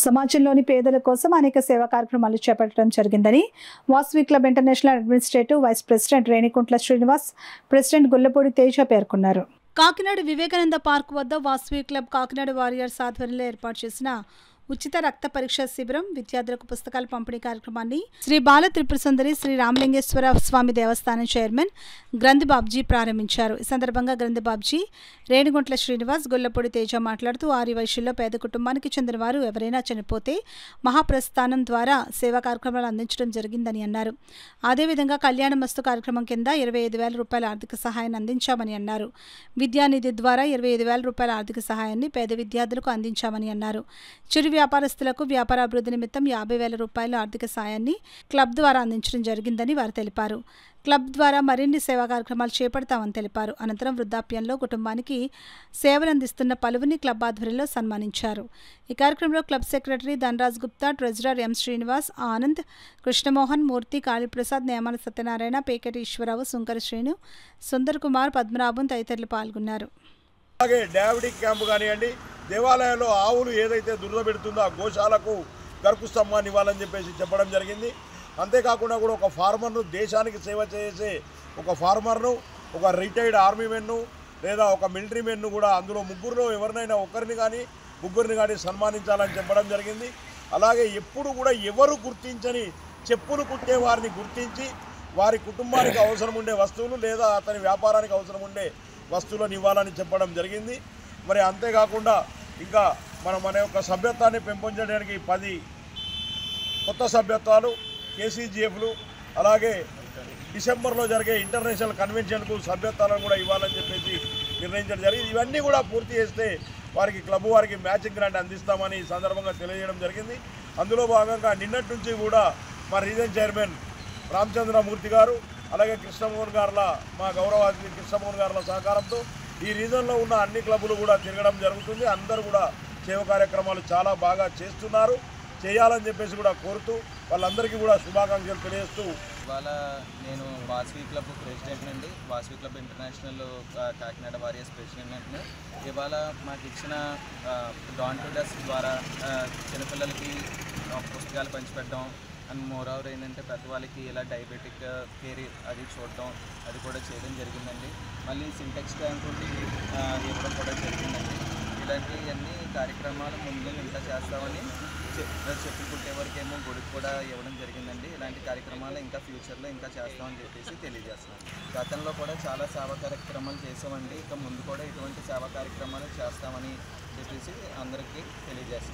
సమాజంలోని పేదల కోసం అనేక సేవా కార్యక్రమాలు చేపట్టడం జరిగిందని Vasavi club international administrative vice president Renikuntla Srinivas, president Gullapudi Teja పేర్కొన్నారు. కాకినాడ వివేకానంద పార్క్ వద్ద వాసవి క్లబ్ కాకినాడ వారియర్స్ ఆధ్వర్యంలో ఏర్పాటు చేసిన ఉచిత రక్త పరీక్ష శిబిరం, విద్యార్థులకు పుస్తకాల పంపిణీ కార్యక్రమాన్ని శ్రీ బాల త్రిపుర సుందరి శ్రీ రామలింగేశ్వర స్వామి దేవస్థానం చైర్మన్ గ్రంథి బాబ్జీ ప్రారంభించారు. ఈ సందర్భంగా గ్రంథి బాబ్జీ, రేణిగుంట్ల శ్రీనివాస్, గొల్లపూడి తేజ మాట్లాడుతూ ఆర్య వయసుల్లో పేద కుటుంబానికి చెందిన వారు ఎవరైనా చనిపోతే మహాప్రస్థానం ద్వారా సేవా కార్యక్రమాలు అందించడం జరిగిందని అన్నారు. అదేవిధంగా కళ్యాణమస్తు కార్యక్రమం కింద 25,000 రూపాయల ఆర్థిక సహాయాన్ని అందించామని అన్నారు. విద్యానిధి ద్వారా 25,000 రూపాయల ఆర్థిక సహాయాన్ని పేద విద్యార్థులకు అందించామని అన్నారు. చిరు వ్యాపారస్తులకు వ్యాపారాభివృద్ధి నిమిత్తం 50,000 రూపాయల ఆర్థిక సాయాన్ని క్లబ్ ద్వారా అందించడం జరిగిందని వారు తెలిపారు. క్లబ్ ద్వారా మరిన్ని సేవా కార్యక్రమాలు చేపడతామని తెలిపారు. అనంతరం వృద్ధాప్యంలో కుటుంబానికి సేవలందిస్తున్న పలువురిని క్లబ్ ఆధ్వర్యంలో సన్మానించారు. ఈ కార్యక్రమంలో club secretary Dhanaraj Gupta, treasurer M Srinivas, Anand, Krishnamohan, Murthy, Kaliprasad, Nemala Satyanarayana, Peketi Eswararao, Sunkara Srinu, Sundar Kumar, Padmanabham తదితరులు పాల్గొన్నారు. అలాగే డయాబెటిక్ క్యాంపు కానివ్వండి, దేవాలయంలో ఆవులు ఏదైతే దురద పెడుతుందో ఆ గోశాలకు గరుకు స్తంభాన్ని ఇవ్వాలని చెప్పేసి చెప్పడం జరిగింది. అంతేకాకుండా కూడా ఒక ఫార్మర్ను, దేశానికి సేవ చేసే ఒక ఫార్మర్ను, ఒక రిటైర్డ్ ఆర్మీ మెన్ను లేదా ఒక మిలిటరీ మెన్ను కూడా అందులో ముగ్గురులో ఎవరినైనా ఒకరిని కానీ ముగ్గురిని కానీ సన్మానించాలని చెప్పడం జరిగింది. అలాగే ఎప్పుడు కూడా ఎవరు గుర్తించని చెప్పులు కుట్టే వారిని గుర్తించి వారి కుటుంబానికి అవసరం ఉండే వస్తువులు లేదా అతని వ్యాపారానికి అవసరం ఉండే వస్తువులను ఇవ్వాలని చెప్పడం జరిగింది. మరి అంతేకాకుండా ఇంకా మన యొక్క సభ్యత్వాన్ని పెంపొందడానికి 10 కొత్త సభ్యత్వాలు, కేసీజీఎఫ్లు, అలాగే డిసెంబర్లో జరిగే ఇంటర్నేషనల్ కన్వెన్షన్కు సభ్యత్వాలను కూడా ఇవ్వాలని చెప్పేసి నిర్ణయించడం జరిగింది. ఇవన్నీ కూడా పూర్తి చేస్తే వారికి క్లబ్ వారికి మ్యాచింగ్ గ్రాంట్ అందిస్తామని ఈ సందర్భంగా తెలియజేయడం జరిగింది. అందులో భాగంగా నిన్నటి నుంచి కూడా మా రీజన్ చైర్మన్ రామచంద్రమూర్తి గారు, అలాగే కృష్ణమోహన్ గారుల మా గౌరవ అతిథి కృష్ణమోహన్ గారుల సహకారంతో ఈ రీజన్లో ఉన్న అన్ని క్లబ్బులు కూడా తిరగడం జరుగుతుంది. అందరూ కూడా సేవ కార్యక్రమాలు చాలా బాగా చేస్తున్నారు, చేయాలని చెప్పేసి కూడా కోరుతూ వాళ్ళందరికీ కూడా శుభాకాంక్షలు తెలియజేస్తూ ఇవాళ నేను వాసవి క్లబ్ ప్రెసిడెంట్ అండి. Vasavi club international Kakinada warriors president అండి. ఇవాళ మాకు ఇచ్చిన డాన్ టు డస్ట్ ద్వారా చిన్నపిల్లలకి పుస్తకాలు పంచిపెట్టడం అండ్ మోరవర్ ఏంటంటే పెద్దవాళ్ళకి ఇలా డయాబెటిక్ కేర్ అది చూడటం అది కూడా చేయడం జరిగిందండి. మళ్ళీ సింటెక్స్ ట్యాంక్ ఇవ్వడం కూడా జరిగిందండి. ఇలాంటివన్నీ కార్యక్రమాలు ముందు ఇంకా చేస్తామని చెప్పులు కుట్టేవరకేమో గుడికి కూడా ఇవ్వడం జరిగిందండి. ఇలాంటి కార్యక్రమాలు ఇంకా ఫ్యూచర్లో ఇంకా చేస్తామని చెప్పేసి తెలియజేస్తున్నాం. గతంలో కూడా చాలా సేవా కార్యక్రమాలు చేసామండి. ఇక ముందు కూడా ఇటువంటి సేవా కార్యక్రమాలు చేస్తామని చెప్పేసి అందరికీ తెలియజేస్తాం.